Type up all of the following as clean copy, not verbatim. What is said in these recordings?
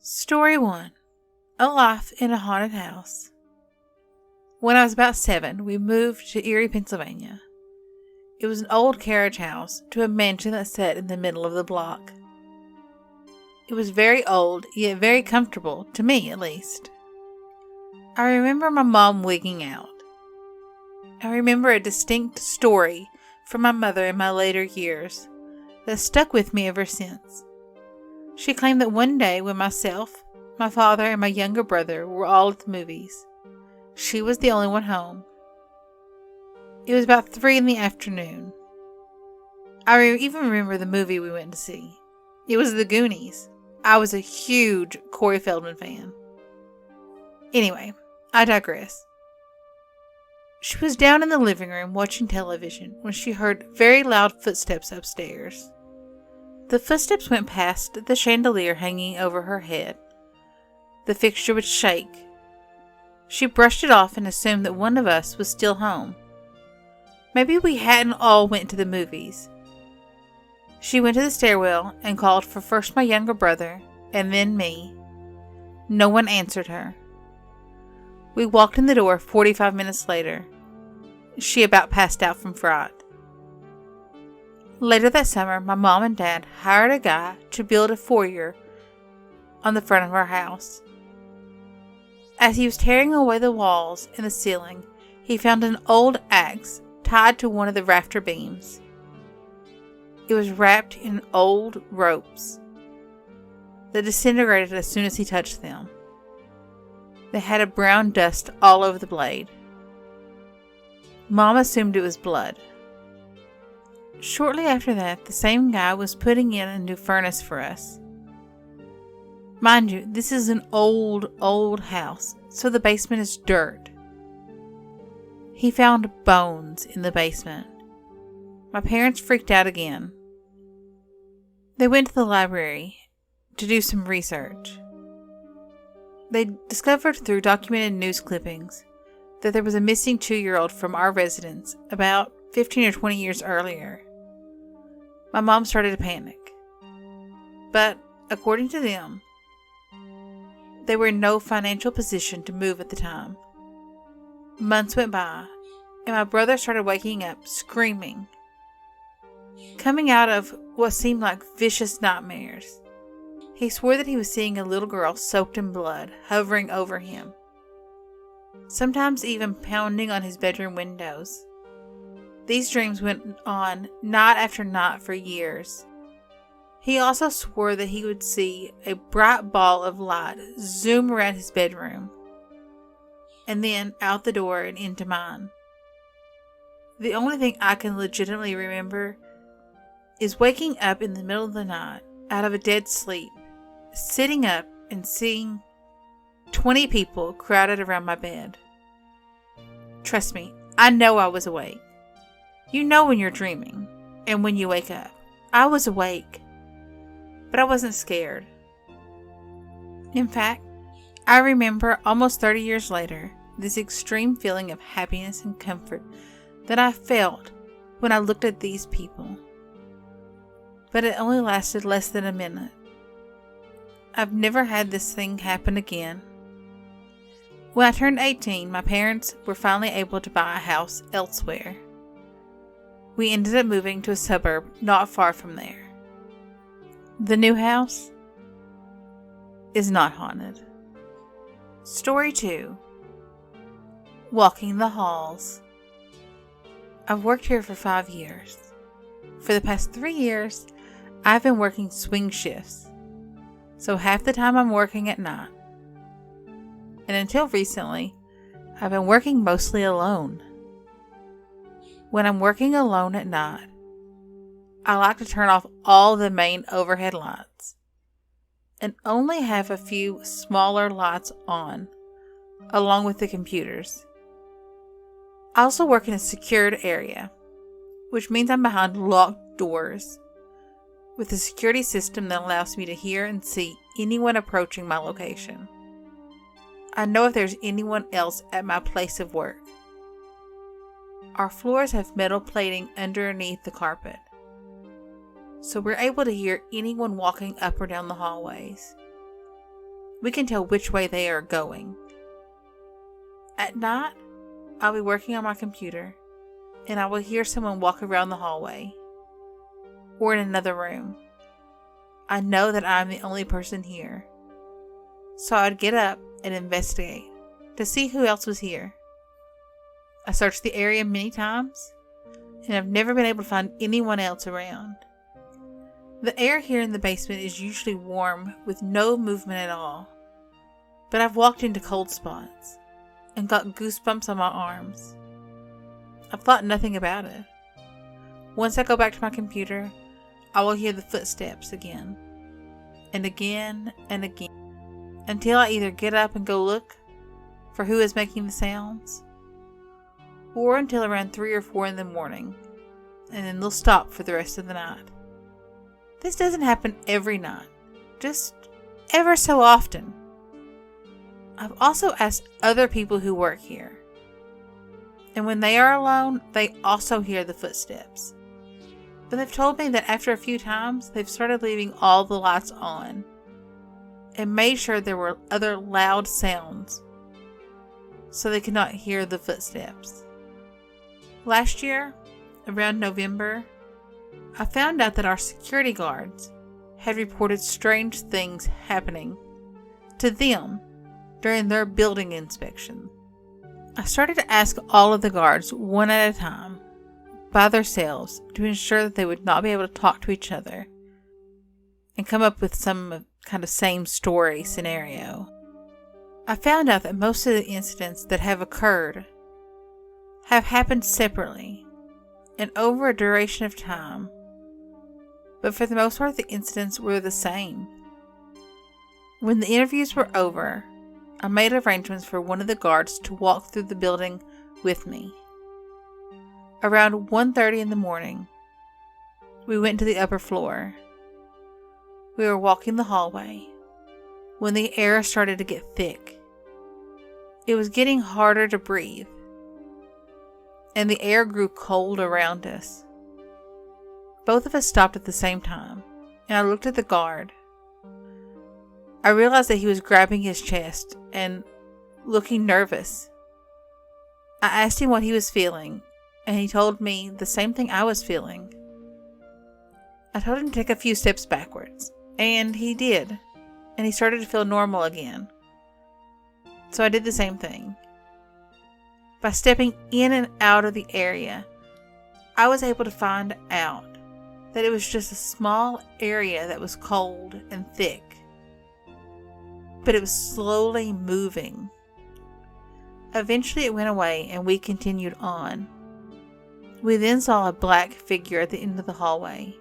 Story 1. A Life in a Haunted House. When I was about 7, we moved to Erie, Pennsylvania. It was an old carriage house to a mansion that sat in the middle of the block. It was very old, yet very comfortable, to me at least. I remember my mom wigging out. I remember a distinct story from my mother in my later years that stuck with me ever since. She claimed that one day when myself, my father, and my younger brother were all at the movies, she was the only one home. It was about 3 in the afternoon. I even remember the movie we went to see. It was The Goonies. I was a huge Corey Feldman fan. Anyway, I digress. She was down in the living room watching television when she heard very loud footsteps upstairs. The footsteps went past the chandelier hanging over her head. The fixture would shake. She brushed it off and assumed that one of us was still home. Maybe we hadn't all went to the movies. She went to the stairwell and called for first my younger brother and then me. No one answered her. We walked in the door 45 minutes later. She about passed out from fright. Later that summer, my mom and dad hired a guy to build a foyer on the front of our house. As he was tearing away the walls and the ceiling, he found an old axe tied to one of the rafter beams. It was wrapped in old ropes that disintegrated as soon as he touched them. They had a brown dust all over the blade. Mom assumed it was blood. Shortly after that, the same guy was putting in a new furnace for us. Mind you, this is an old house, so the basement is dirt. He found bones in the basement. My parents freaked out again. They went to the library to do some research. They discovered through documented news clippings that there was a missing 2-year-old from our residence about 15 or 20 years earlier. My mom started to panic. But, according to them, they were in no financial position to move at the time. Months went by, and my brother started waking up screaming, coming out of what seemed like vicious nightmares. He swore that he was seeing a little girl soaked in blood hovering over him, sometimes even pounding on his bedroom windows. These dreams went on night after night for years. He also swore that he would see a bright ball of light zoom around his bedroom, and then out the door and into mine. The only thing I can legitimately remember is waking up in the middle of the night, out of a dead sleep, sitting up and seeing 20 people crowded around my bed. Trust me, I know I was awake. You know when you're dreaming, and when you wake up. I was awake, but I wasn't scared. In fact, I remember almost 30 years later, this extreme feeling of happiness and comfort that I felt when I looked at these people. But it only lasted less than a minute. I've never had this thing happen again. When I turned 18, my parents were finally able to buy a house elsewhere. We ended up moving to a suburb not far from there. The new house is not haunted. Story 2. Walking the halls. I've worked here for 5 years. For the past 3 years, I've been working swing shifts. So half the time I'm working at night. And until recently, I've been working mostly alone. When I'm working alone at night, I like to turn off all the main overhead lights and only have a few smaller lights on, along with the computers. I also work in a secured area, which means I'm behind locked doors, with a security system that allows me to hear and see anyone approaching my location. I know if there's anyone else at my place of work. Our floors have metal plating underneath the carpet, so we're able to hear anyone walking up or down the hallways. We can tell which way they are going. At night, I'll be working on my computer, and I will hear someone walk around the hallway or in another room. I know that I'm the only person here, so I'd get up and investigate to see who else was here. I searched the area many times, and I've never been able to find anyone else around. The air here in the basement is usually warm with no movement at all, but I've walked into cold spots and got goosebumps on my arms. I've thought nothing about it. Once I go back to my computer, I will hear the footsteps again, and again, and again, until I either get up and go look for who is making the sounds, or until around 3 or 4 in the morning, and then they'll stop for the rest of the night. This doesn't happen every night, just ever so often. I've also asked other people who work here, and when they are alone, they also hear the footsteps. But they've told me that after a few times, they've started leaving all the lights on and made sure there were other loud sounds so they could not hear the footsteps. Last year, around November, I found out that our security guards had reported strange things happening to them during their building inspection. I started to ask all of the guards one at a time by themselves to ensure that they would not be able to talk to each other and come up with some kind of same story scenario. I found out that most of the incidents that have occurred have happened separately and over a duration of time, but for the most part the incidents were the same. When the interviews were over, I made arrangements for one of the guards to walk through the building with me. Around 1:30 in the morning, we went to the upper floor. We were walking the hallway when the air started to get thick. It was getting harder to breathe, and the air grew cold around us. Both of us stopped at the same time, and I looked at the guard. I realized that he was grabbing his chest and looking nervous. I asked him what he was feeling, and he told me the same thing I was feeling. I told him to take a few steps backwards, and he did, and he started to feel normal again. So I did the same thing. By stepping in and out of the area, I was able to find out that it was just a small area that was cold and thick, but it was slowly moving. Eventually it went away and we continued on. We then saw a black figure at the end of the hallway.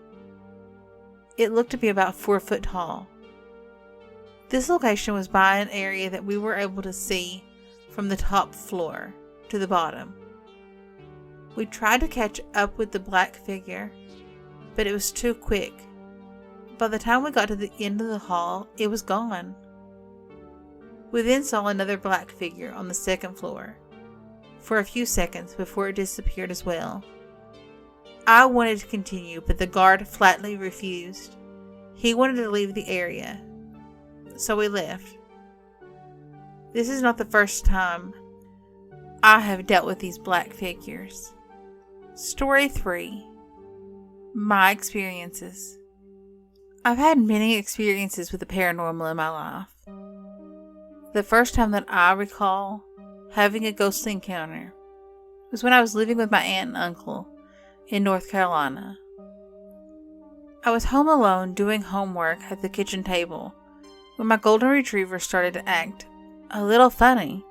It looked to be about 4 foot tall. This location was by an area that we were able to see from the top floor to the bottom. We tried to catch up with the black figure, but it was too quick. By the time we got to the end of the hall, it was gone. We then saw another black figure on the second floor for a few seconds before it disappeared as well. I wanted to continue, but the guard flatly refused. He wanted to leave the area, so we left. This is not the first time I have dealt with these black figures. Story 3. My experiences. I've had many experiences with the paranormal in my life. The first time that I recall having a ghostly encounter was when I was living with my aunt and uncle in North Carolina. I was home alone doing homework at the kitchen table when my golden retriever started to act a little funny.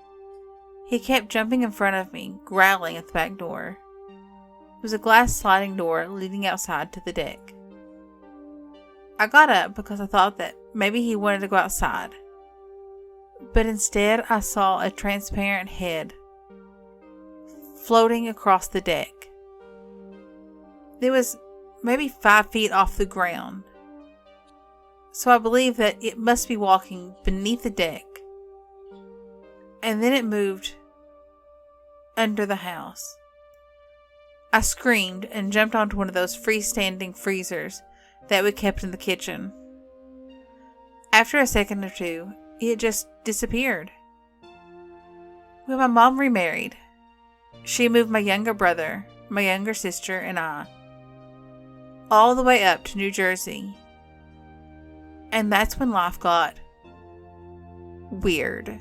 He kept jumping in front of me, growling at the back door. It was a glass sliding door leading outside to the deck. I got up because I thought that maybe he wanted to go outside, but instead I saw a transparent head floating across the deck. It was maybe 5 feet off the ground, so I believe that it must be walking beneath the deck, and then it moved under the house. I screamed and jumped onto one of those freestanding freezers that we kept in the kitchen. After a second or two, it just disappeared. When my mom remarried, she moved my younger brother, my younger sister, and I all the way up to New Jersey. And that's when life got weird.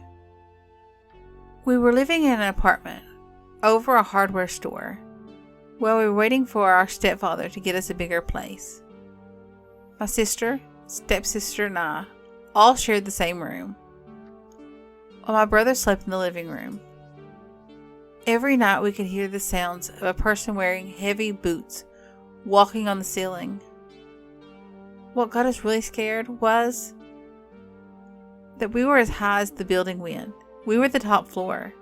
We were living in an apartment over a hardware store while we were waiting for our stepfather to get us a bigger place. My sister, stepsister, and I all shared the same room, while my brother slept in the living room. Every night we could hear the sounds of a person wearing heavy boots walking on the ceiling. What got us really scared was that we were as high as the building went. We were the top floor.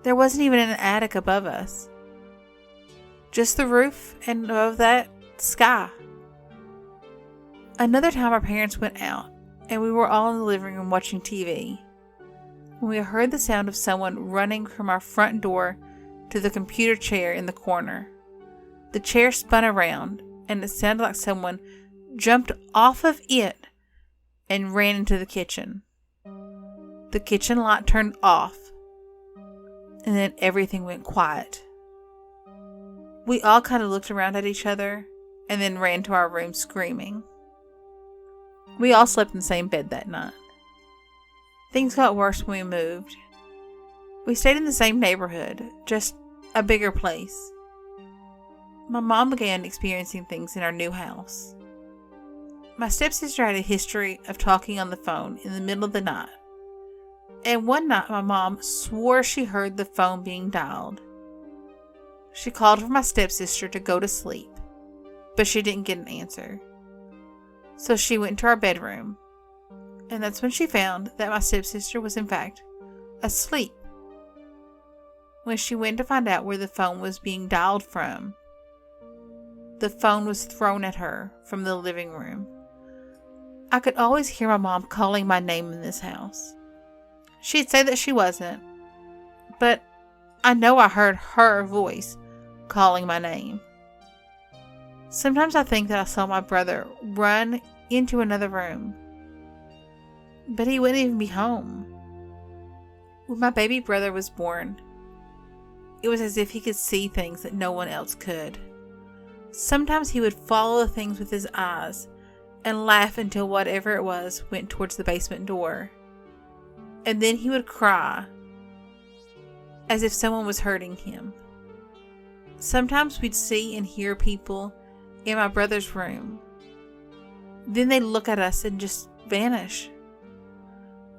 There wasn't even an attic above us. Just the roof, and above that, sky. Another time our parents went out, and we were all in the living room watching TV, when we heard the sound of someone running from our front door to the computer chair in the corner. The chair spun around, and it sounded like someone jumped off of it and ran into the kitchen. The kitchen light turned off, and then everything went quiet. We all kind of looked around at each other and then ran to our room screaming. We all slept in the same bed that night. Things got worse when we moved. We stayed in the same neighborhood, just a bigger place. My mom began experiencing things in our new house. My stepsister had a history of talking on the phone in the middle of the night. And one night my mom swore she heard the phone being dialed. She called for my stepsister to go to sleep, but she didn't get an answer. So she went to our bedroom, and that's when she found that my stepsister was in fact asleep. When she went to find out where the phone was being dialed from, the phone was thrown at her from the living room. I could always hear my mom calling my name in this house. She'd say that she wasn't, but I know I heard her voice calling my name. Sometimes I think that I saw my brother run into another room, but he wouldn't even be home. When my baby brother was born, it was as if he could see things that no one else could. Sometimes he would follow the things with his eyes and laugh until whatever it was went towards the basement door. And then he would cry as if someone was hurting him. Sometimes we'd see and hear people in my brother's room. Then they'd look at us and just vanish.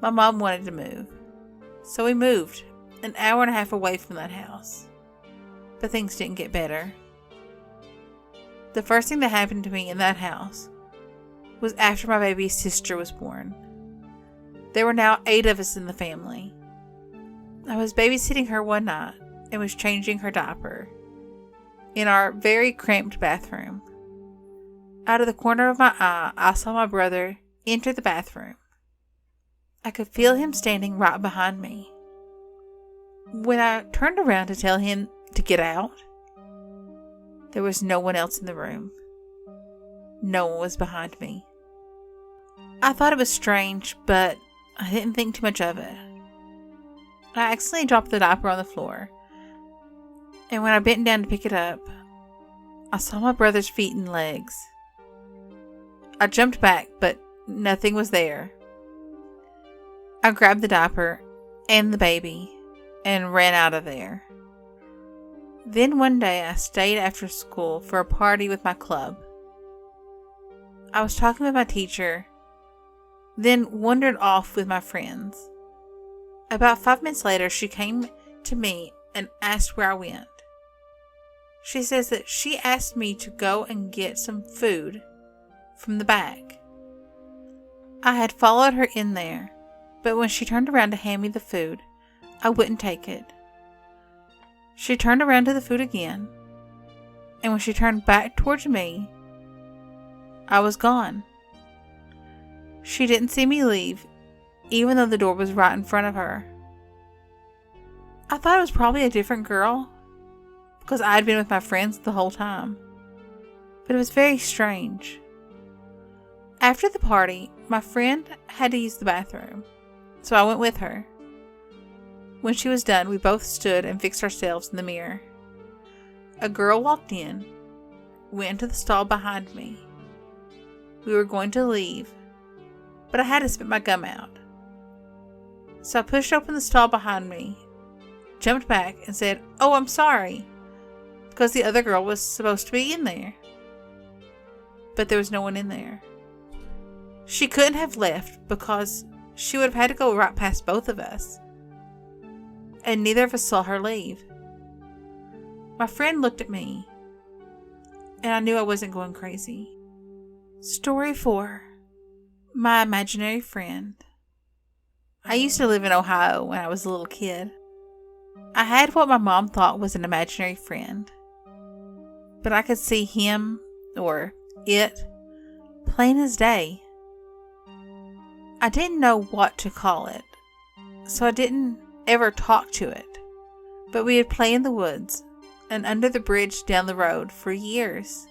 My mom wanted to move, so we moved an hour and a half away from that house. But things didn't get better. The first thing that happened to me in that house was after my baby sister was born. There were now 8 of us in the family. I was babysitting her one night and was changing her diaper in our very cramped bathroom. Out of the corner of my eye, I saw my brother enter the bathroom. I could feel him standing right behind me. When I turned around to tell him to get out, there was no one else in the room. No one was behind me. I thought it was strange, but I didn't think too much of it. I accidentally dropped the diaper on the floor, and when I bent down to pick it up, I saw my brother's feet and legs. I jumped back, but nothing was there. I grabbed the diaper and the baby and ran out of there. Then one day I stayed after school for a party with my club. I was talking with my teacher, then wandered off with my friends. About 5 minutes later, she came to me and asked where I went. She says that she asked me to go and get some food from the back. I had followed her in there, but when she turned around to hand me the food, I wouldn't take it. She turned around to the food again, and when she turned back towards me, I was gone. She didn't see me leave, even though the door was right in front of her. I thought it was probably a different girl, because I had been with my friends the whole time. But it was very strange. After the party, my friend had to use the bathroom, so I went with her. When she was done, we both stood and fixed ourselves in the mirror. A girl walked in, went into the stall behind me. We were going to leave, but I had to spit my gum out. So I pushed open the stall behind me, jumped back, and said, "Oh, I'm sorry," because the other girl was supposed to be in there. But there was no one in there. She couldn't have left because she would have had to go right past both of us. And neither of us saw her leave. My friend looked at me, and I knew I wasn't going crazy. Story 4. My imaginary friend. I used to live in Ohio when I was a little kid. I had what my mom thought was an imaginary friend, but I could see him, or it, plain as day. I didn't know what to call it, so I didn't ever talk to it, but we would play in the woods and under the bridge down the road for years.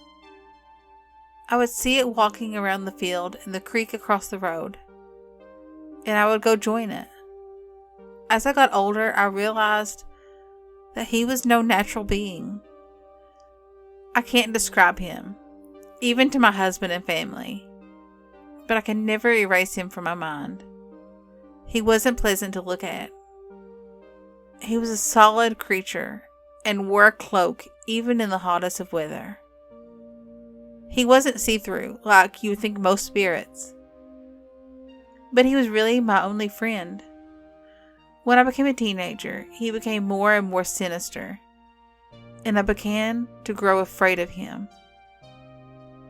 I would see it walking around the field and the creek across the road, and I would go join it. As I got older, I realized that he was no natural being. I can't describe him, even to my husband and family, but I can never erase him from my mind. He wasn't pleasant to look at. He was a solid creature and wore a cloak even in the hottest of weather. He wasn't see-through like you would think most spirits, but he was really my only friend. When I became a teenager, he became more and more sinister, and I began to grow afraid of him.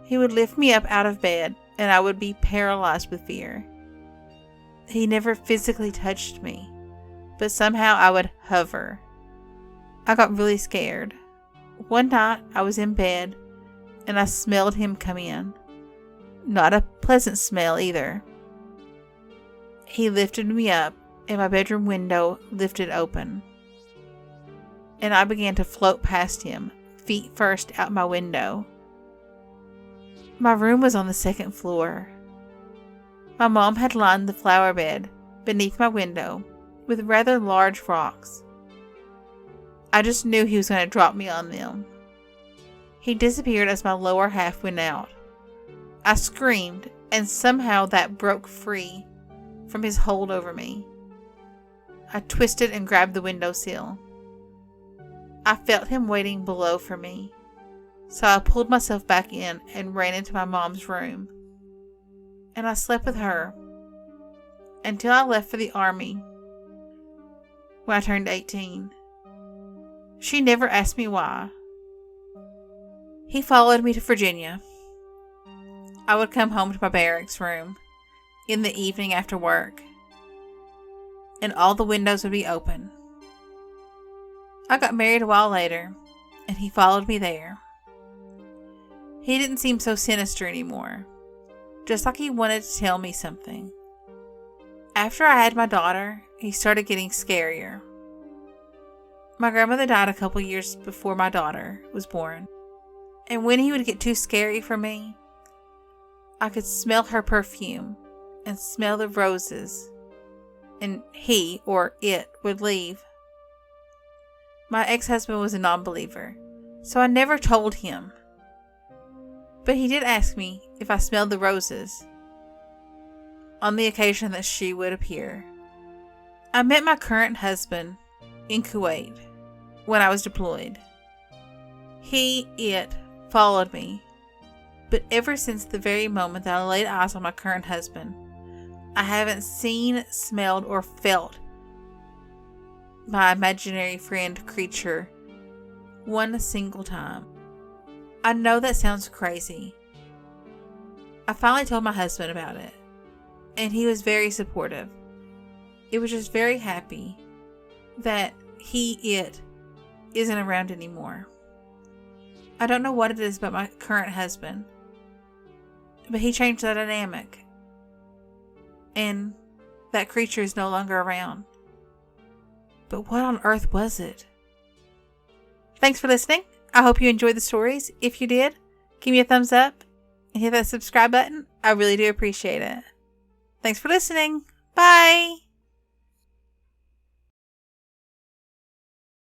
He would lift me up out of bed, and I would be paralyzed with fear. He never physically touched me, but somehow I would hover. I got really scared. One night, I was in bed, and I smelled him come in. Not a pleasant smell either. He lifted me up, and my bedroom window lifted open, and I began to float past him, feet first out my window. My room was on the second floor. My mom had lined the flower bed beneath my window with rather large rocks. I just knew he was going to drop me on them. He disappeared as my lower half went out. I screamed, and somehow that broke free from his hold over me. I twisted and grabbed the windowsill. I felt him waiting below for me, so I pulled myself back in and ran into my mom's room. And I slept with her until I left for the army when I turned 18. She never asked me why. He followed me to Virginia. I would come home to my barracks room in the evening after work, and all the windows would be open. I got married a while later, and he followed me there. He didn't seem so sinister anymore, just like he wanted to tell me something. After I had my daughter, he started getting scarier. My grandmother died a couple years before my daughter was born, and when he would get too scary for me, I could smell her perfume and smell the roses, and he, or it, would leave. My ex-husband was a non-believer, so I never told him. But he did ask me if I smelled the roses on the occasion that she would appear. I met my current husband in Kuwait when I was deployed. It followed me, but ever since the very moment that I laid eyes on my current husband, I haven't seen, smelled, or felt my imaginary friend creature one single time. I know that sounds crazy. I finally told my husband about it, and he was very supportive. It was just very happy that it isn't around anymore. I don't know what it is about my current husband, but he changed the dynamic, and that creature is no longer around. But what on earth was it? Thanks for listening. I hope you enjoyed the stories. If you did, give me a thumbs up and hit that subscribe button. I really do appreciate it. Thanks for listening. Bye.